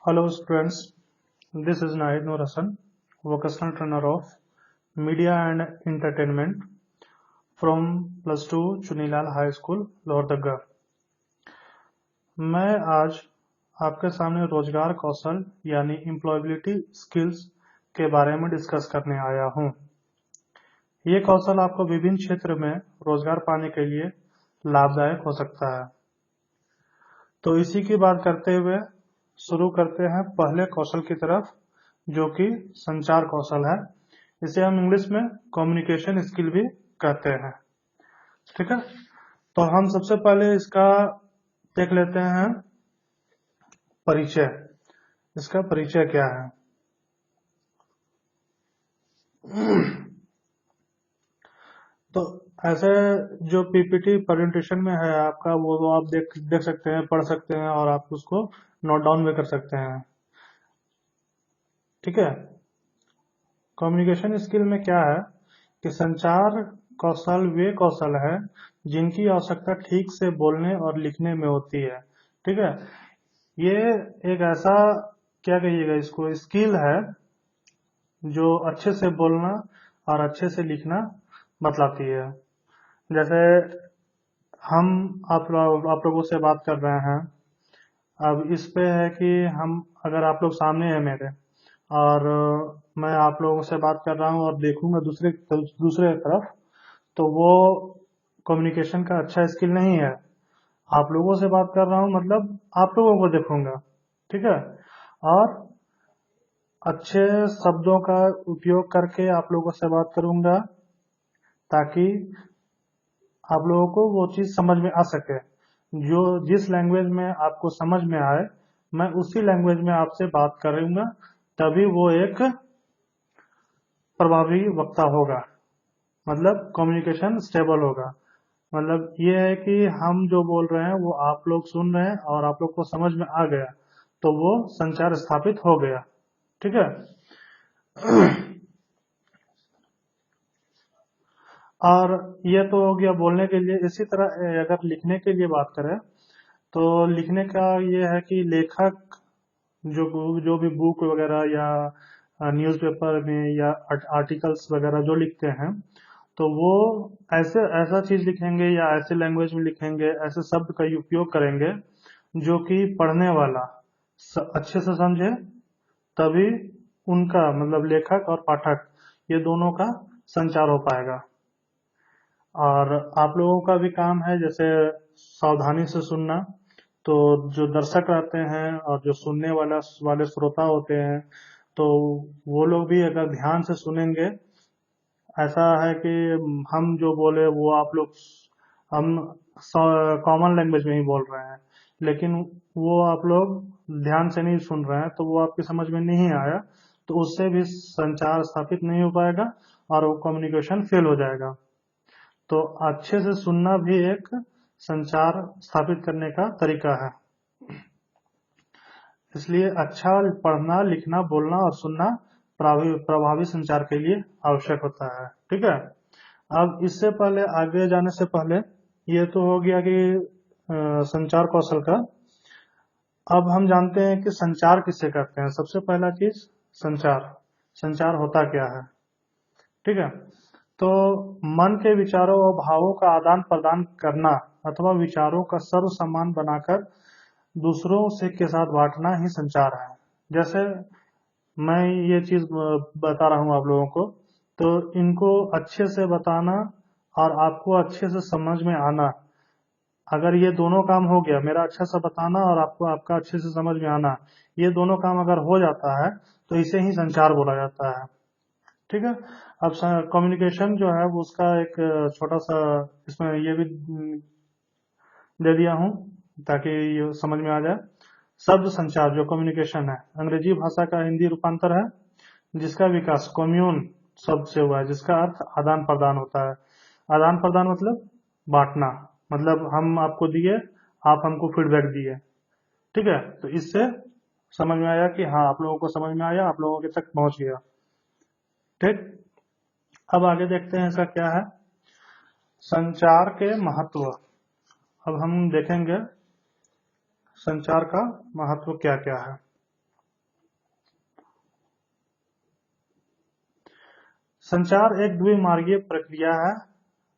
Hello students, this is Nahid Noor Hassan, vocational trainer of Media and Entertainment from Plus 2 Chunilal high school Lohardaga. मैं आज आपके सामने रोजगार कौशल यानी एम्प्लॉयबिलिटी स्किल्स के बारे में डिस्कस करने आया हूं। ये कौशल आपको विभिन्न क्षेत्र में रोजगार पाने के लिए लाभदायक हो सकता है। तो इसी की बात करते हुए शुरू करते हैं पहले कौशल की तरफ, जो कि संचार कौशल है। इसे हम इंग्लिश में कम्युनिकेशन स्किल भी कहते हैं। ठीक है, तो हम सबसे पहले इसका देख लेते हैं परिचय। इसका परिचय क्या है? तो ऐसे जो पीपीटी प्रेजेंटेशन में है आपका, वो आप देख सकते हैं, पढ़ सकते हैं और आप उसको नोट डाउन भी कर सकते हैं। ठीक है, कम्युनिकेशन स्किल में क्या है कि संचार कौशल वे कौशल है जिनकी आवश्यकता ठीक से बोलने और लिखने में होती है। ठीक है, ये एक ऐसा, क्या कहिएगा इसको, स्किल है जो अच्छे से बोलना और अच्छे से लिखना बतलाती है। जैसे हम आप लोगों से बात कर रहे हैं, अब इस पे है कि हम, अगर आप लोग सामने हैं मेरे और मैं आप लोगों से बात कर रहा हूं और देखूंगा दूसरे तरफ, तो वो कम्युनिकेशन का अच्छा स्किल नहीं है। आप लोगों से बात कर रहा हूं मतलब आप लोगों को देखूंगा। ठीक है, और अच्छे शब्दों का उपयोग करके आप लोगों से बात करूंगा ताकि आप लोगों को वो चीज समझ में आ सके। जो जिस लैंग्वेज में आपको समझ में आए, मैं उसी लैंग्वेज में आपसे बात करूंगा, तभी वो एक प्रभावी वक्ता होगा, मतलब कम्युनिकेशन स्टेबल होगा। मतलब ये है कि हम जो बोल रहे हैं वो आप लोग सुन रहे हैं और आप लोग को समझ में आ गया, तो वो संचार स्थापित हो गया। ठीक है, और ये तो हो गया बोलने के लिए। इसी तरह अगर लिखने के लिए बात करें तो लिखने का ये है कि लेखक जो भी बुक वगैरह या न्यूज़पेपर में या आर्टिकल्स वगैरह जो लिखते हैं, तो वो ऐसा चीज लिखेंगे या ऐसे लैंग्वेज में लिखेंगे, ऐसे शब्द का उपयोग करेंगे जो कि पढ़ने वाला अच्छे से समझे, तभी उनका मतलब लेखक और पाठक ये दोनों का संचार हो पाएगा। और आप लोगों का भी काम है जैसे सावधानी से सुनना। तो जो दर्शक रहते हैं और जो सुनने वाले श्रोता होते हैं, तो वो लोग भी अगर ध्यान से सुनेंगे, ऐसा है कि हम जो बोले वो आप लोग, हम कॉमन लैंग्वेज में ही बोल रहे हैं, लेकिन वो आप लोग ध्यान से नहीं सुन रहे हैं, तो वो आपकी समझ में नहीं आया, तो उससे भी संचार स्थापित नहीं हो पाएगा और वो कम्युनिकेशन फेल हो जाएगा। तो अच्छे से सुनना भी एक संचार स्थापित करने का तरीका है। इसलिए अच्छा पढ़ना, लिखना, बोलना और सुनना प्रभावी संचार के लिए आवश्यक होता है। ठीक है, अब इससे पहले आगे जाने से पहले ये तो हो गया कि संचार कौशल का। अब हम जानते हैं कि संचार किससे करते हैं। सबसे पहला चीज संचार होता क्या है। ठीक है, तो मन के विचारों और भावों का आदान प्रदान करना अथवा विचारों का सर्व सम्मान बनाकर दूसरों से के साथ बांटना ही संचार है। जैसे मैं ये चीज बता रहा हूँ आप लोगों को, तो इनको अच्छे से बताना और आपको अच्छे से समझ में आना, अगर ये दोनों काम हो गया, मेरा अच्छा से बताना और आपको आपका अच्छे से समझ में आना, ये दोनों काम अगर हो जाता है तो इसे ही संचार बोला जाता है। ठीक है, अब कम्युनिकेशन जो है वो उसका एक छोटा सा इसमें ये भी दे दिया हूं ताकि ये समझ में आ जाए। शब्द संचार जो कम्युनिकेशन है, अंग्रेजी भाषा का हिंदी रूपांतर है, जिसका विकास कम्यून शब्द से हुआ है, जिसका अर्थ आदान प्रदान होता है। आदान प्रदान मतलब बांटना, मतलब हम आपको दिए, आप हमको फीडबैक दिए। ठीक है, तो इससे समझ में आया कि हाँ, आप लोगों को समझ में आया, आप लोगों के तक पहुंच गया। ठीक, अब आगे देखते हैं इसका क्या है, संचार के महत्व। अब हम देखेंगे संचार का महत्व क्या क्या है। संचार एक द्विमार्गीय प्रक्रिया है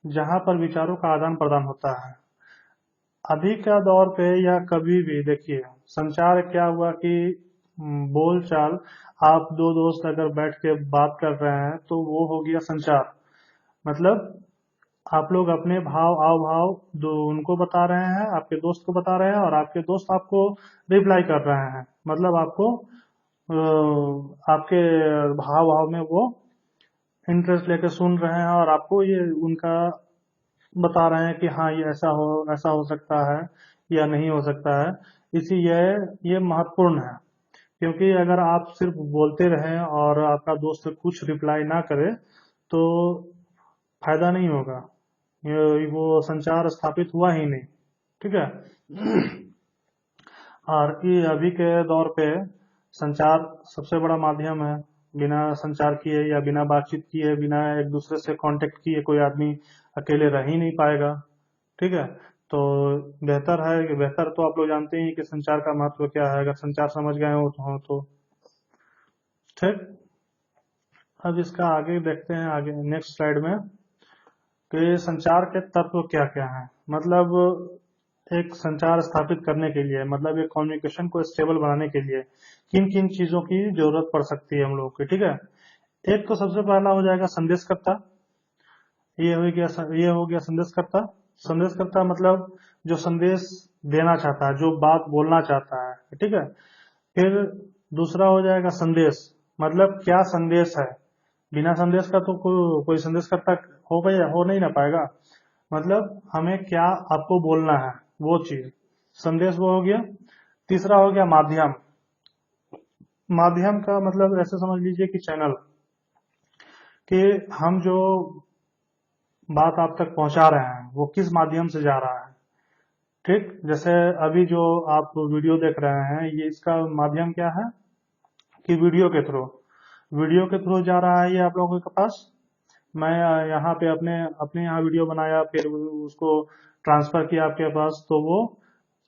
जहां पर विचारों का आदान प्रदान होता है। अभी का दौर पे या कभी भी देखिए, संचार क्या हुआ कि बोल चाल, आप दो दोस्त अगर बैठ के बात कर रहे हैं तो वो हो गया संचार। मतलब आप लोग अपने भाव आव भाव जो उनको बता रहे हैं, आपके दोस्त को बता रहे हैं, और आपके दोस्त आपको रिप्लाई कर रहे हैं। मतलब आपको आपके भाव भाव में वो इंटरेस्ट लेके सुन रहे हैं और आपको ये उनका बता रहे हैं कि हाँ ये ऐसा हो सकता है या नहीं हो सकता है। इसी ये महत्वपूर्ण है, क्योंकि अगर आप सिर्फ बोलते रहें और आपका दोस्त कुछ रिप्लाई ना करे तो फायदा नहीं होगा, ये वो संचार स्थापित हुआ ही नहीं। ठीक है। और ये अभी के दौर पे संचार सबसे बड़ा माध्यम है। बिना संचार किए या बिना बातचीत किए, बिना एक दूसरे से कांटेक्ट किए कोई आदमी अकेले रह ही नहीं पाएगा। ठीक है। तो बेहतर तो आप लोग जानते ही कि संचार का महत्व क्या है। अगर संचार समझ गए हो तो ठीक। अब इसका आगे देखते हैं, आगे नेक्स्ट स्लाइड में कि संचार के तत्व क्या क्या हैं। मतलब एक संचार स्थापित करने के लिए, मतलब एक कम्युनिकेशन को स्टेबल बनाने के लिए किन किन चीजों की जरूरत पड़ सकती है हम लोगों की। ठीक है। एक तो सबसे पहला हो जाएगा संदेशकर्ता। ये हो गया संदेशकर्ता। संदेशकर्ता मतलब जो संदेश देना चाहता है, जो बात बोलना चाहता है। ठीक है। फिर दूसरा हो जाएगा संदेश, मतलब क्या संदेश है। बिना संदेश का तो कोई संदेशकर्ता हो नहीं ना पाएगा। मतलब हमें क्या आपको बोलना है, वो चीज संदेश वो हो गया। तीसरा हो गया माध्यम। माध्यम का मतलब ऐसे समझ लीजिए कि चैनल, कि हम जो बात आप तक पहुंचा रहे हैं वो किस माध्यम से जा रहा है। ठीक। जैसे अभी जो आप वीडियो देख रहे हैं, ये इसका माध्यम क्या है कि वीडियो के थ्रू जा रहा है ये आप लोगों के पास। मैं यहाँ पे अपने अपने यहाँ वीडियो बनाया, फिर उसको ट्रांसफर किया आपके पास, तो वो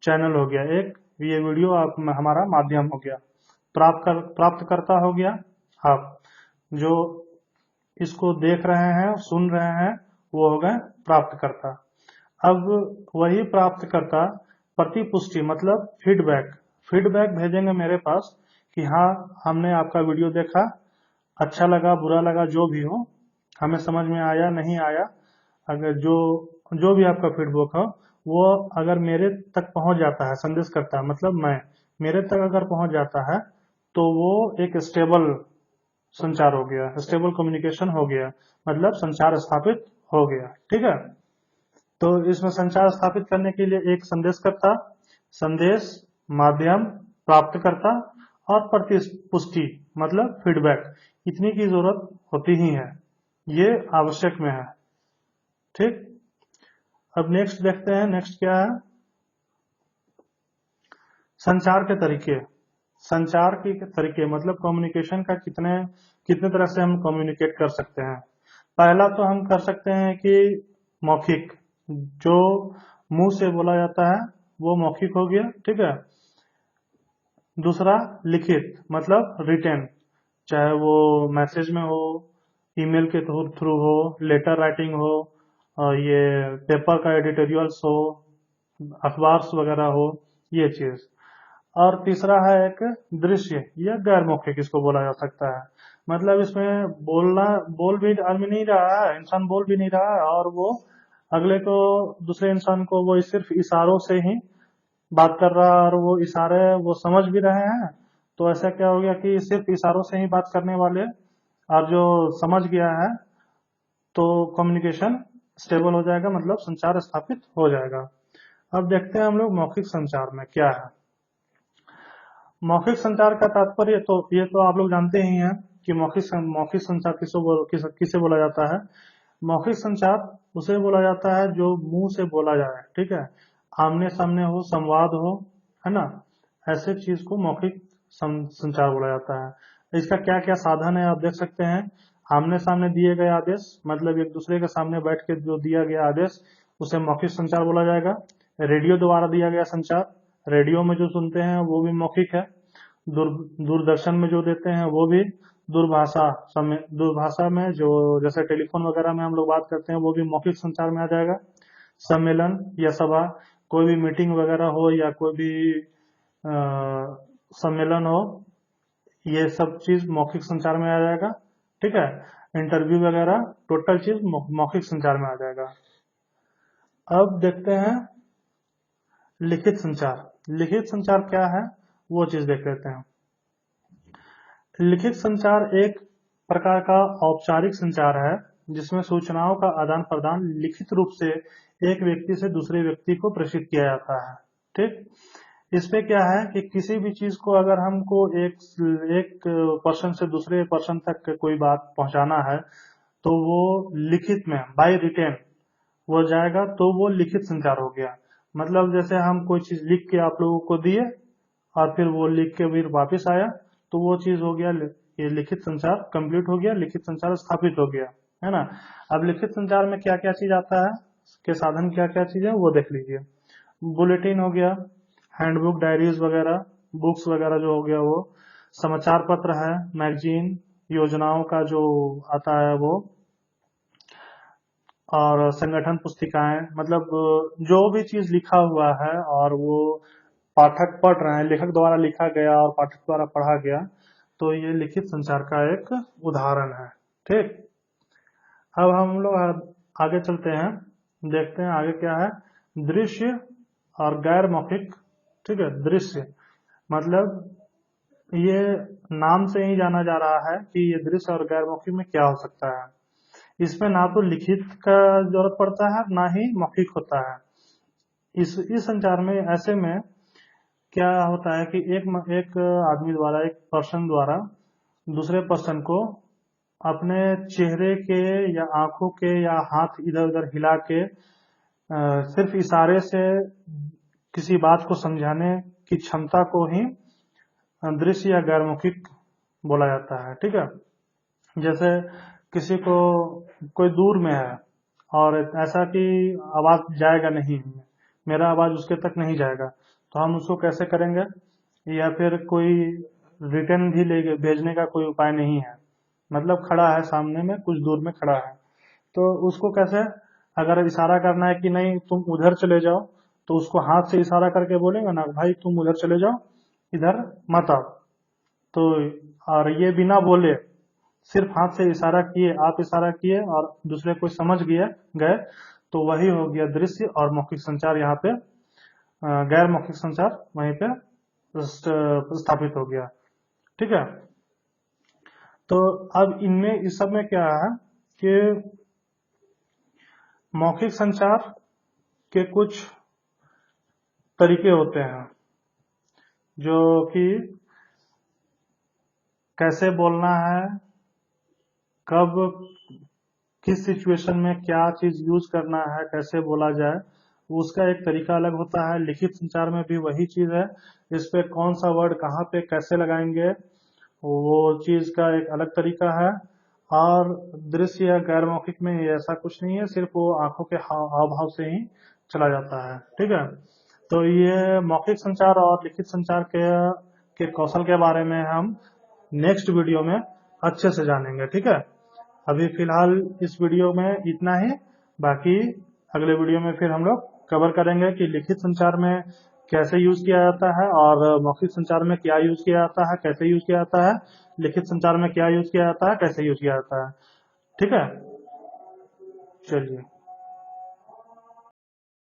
चैनल हो गया एक। ये वीडियो हमारा माध्यम हो गया। प्राप्तकर्ता हो गया आप, जो इसको देख रहे हैं सुन रहे हैं, वो हो गए प्राप्तकर्ता। अब वही प्राप्तकर्ता प्रतिपुष्टि मतलब फीडबैक भेजेंगे मेरे पास कि हाँ हमने आपका वीडियो देखा, अच्छा लगा बुरा लगा जो भी हो, हमें समझ में आया नहीं आया, अगर जो भी आपका फीडबैक हो वो अगर मेरे तक पहुंच जाता है, संदेश करता है मतलब मेरे तक अगर पहुंच जाता है तो वो एक स्टेबल संचार हो गया, स्टेबल कम्युनिकेशन हो गया, मतलब संचार स्थापित हो गया। ठीक है। तो इसमें संचार स्थापित करने के लिए एक संदेशकर्ता, संदेश, माध्यम, प्राप्तकर्ता और प्रतिपुष्टि मतलब फीडबैक, इतनी की जरूरत होती ही है, ये आवश्यक में है। ठीक। अब नेक्स्ट देखते हैं, नेक्स्ट क्या है, संचार के तरीके। संचार के तरीके मतलब कम्युनिकेशन का कितने तरह से हम कम्युनिकेट कर सकते हैं। पहला तो हम कर सकते हैं कि मौखिक, जो मुंह से बोला जाता है वो मौखिक हो गया। ठीक है। दूसरा लिखित मतलब रिटेन, चाहे वो मैसेज में हो, ईमेल के थ्रू हो, लेटर राइटिंग हो, और ये पेपर का एडिटोरियल्स हो, अखबार वगैरह हो, ये चीज। और तीसरा है एक दृश्य या गैर मौखिक, इसको बोला जा सकता है। मतलब इसमें बोल भी आदमी नहीं रहा है, इंसान बोल भी नहीं रहा है, और वो अगले को, दूसरे इंसान को वो सिर्फ इशारों से ही बात कर रहा है, और वो इशारे वो समझ भी रहे हैं। तो ऐसा क्या हो गया कि सिर्फ इशारों से ही बात करने वाले और जो समझ गया है, तो कम्युनिकेशन स्टेबल हो जाएगा, मतलब संचार स्थापित हो जाएगा। अब देखते हैं हम लोग मौखिक संचार में क्या है। मौखिक संचार का तात्पर्य तो ये तो आप लोग जानते ही हैं कि मौखिक संचार किसे बोला जाता है। मौखिक संचार उसे बोला जाता है जो मुंह से बोला जाए। ठीक है। आमने सामने हो, संवाद हो, है ना, ऐसे चीज को मौखिक संचार बोला जाता है। इसका क्या क्या साधन है आप देख सकते हैं। आमने सामने दिए गए आदेश, मतलब एक दूसरे के सामने बैठ के जो दिया गया आदेश, उसे मौखिक संचार बोला जाएगा। रेडियो द्वारा दिया गया संचार, रेडियो में जो सुनते हैं वो भी मौखिक है। दूरदर्शन में जो देते हैं वो भी दूरभाषा में जो जैसे टेलीफोन वगैरह में हम लोग बात करते हैं वो भी मौखिक संचार में आ जाएगा। सम्मेलन या सभा, कोई भी मीटिंग वगैरह हो या कोई भी सम्मेलन हो, ये सब चीज मौखिक संचार में आ जाएगा। ठीक है, इंटरव्यू वगैरह टोटल चीज मौखिक संचार में आ जाएगा। अब देखते हैं लिखित संचार। लिखित संचार क्या है वो चीज देख लेते हैं। लिखित संचार एक प्रकार का औपचारिक संचार है जिसमें सूचनाओं का आदान प्रदान लिखित रूप से एक व्यक्ति से दूसरे व्यक्ति को प्रेषित किया जाता है। ठीक, इसपे क्या है कि किसी भी चीज को अगर हमको एक पर्सन से दूसरे पर्सन तक कोई बात पहुंचाना है तो वो लिखित में बाय रिटेन वो जाएगा, तो वो लिखित संचार हो गया। मतलब जैसे हम कोई चीज लिख के आप लोगों को दिए और फिर वो लिख के फिर वापस आया, तो वो चीज हो गया, ये लिखित संचार कंप्लीट हो गया, लिखित संचार स्थापित हो गया, है ना। अब लिखित संचार में क्या क्या चीज आता है, के साधन क्या क्या चीज है वो देख लीजिए। बुलेटिन हो गया, हैंडबुक, डायरीज वगैरह, बुक्स वगैरह जो हो गया वो, समाचार पत्र है, मैगजीन, योजनाओं का जो आता है वो, और संगठन पुस्तिकाएं, मतलब जो भी चीज लिखा हुआ है और वो पाठक पढ़ रहे हैं, लेखक द्वारा लिखा गया और पाठक द्वारा पढ़ा गया, तो ये लिखित संचार का एक उदाहरण है। ठीक, अब हम लोग आगे चलते हैं, देखते हैं आगे क्या है। दृश्य और गैर मौखिक। ठीक है, दृश्य मतलब ये नाम से ही जाना जा रहा है कि ये दृश्य और गैर मौखिक में क्या हो सकता है। इसमें ना तो लिखित का जरूरत पड़ता है ना ही मौखिक होता है। इस संचार में ऐसे में क्या होता है कि एक आदमी द्वारा, एक पर्सन द्वारा दूसरे पर्सन को अपने चेहरे के या आंखों के या हाथ इधर उधर हिला के सिर्फ इशारे से किसी बात को समझाने की क्षमता को ही दृश्य या गैर मौखिक बोला जाता है। ठीक है, जैसे किसी को कोई दूर में है और ऐसा कि आवाज जाएगा नहीं, मेरा आवाज उसके तक नहीं जाएगा, तो हम उसको कैसे करेंगे, या फिर कोई रिटर्न भी ले भेजने का कोई उपाय नहीं है, मतलब खड़ा है सामने में, कुछ दूर में खड़ा है, तो उसको कैसे, अगर इशारा करना है कि नहीं तुम उधर चले जाओ, तो उसको हाथ से इशारा करके बोलेंगे ना, भाई तुम उधर चले जाओ, इधर मत आओ। तो और ये बिना बोले सिर्फ हाथ से इशारा किए, आप इशारा किए और दूसरे को समझ गए, तो वही हो गया दृश्य, और मौखिक संचार यहाँ पे गैर मौखिक संचार वहीं पे स्थापित हो गया। ठीक है, तो अब इनमें इस सब में क्या है कि मौखिक संचार के कुछ तरीके होते हैं, जो कि कैसे बोलना है, कब किस सिचुएशन में क्या चीज यूज करना है, कैसे बोला जाए, उसका एक तरीका अलग होता है। लिखित संचार में भी वही चीज है, इस पे कौन सा वर्ड कहाँ पे कैसे लगाएंगे वो चीज का एक अलग तरीका है। और दृश्य या गैर मौखिक में ऐसा कुछ नहीं है, सिर्फ वो आंखों के हाव भाव से ही चला जाता है। ठीक है, तो ये मौखिक संचार और लिखित संचार के कौशल के बारे में हम नेक्स्ट वीडियो में अच्छे से जानेंगे। ठीक है, अभी फिलहाल इस वीडियो में इतना ही, बाकी अगले वीडियो में फिर हम लोग कवर करेंगे कि लिखित संचार में कैसे यूज किया जाता है और मौखिक संचार में क्या यूज किया जाता है, कैसे यूज किया जाता है, लिखित संचार में क्या यूज किया जाता है, कैसे यूज किया जाता है। ठीक है, चलिए।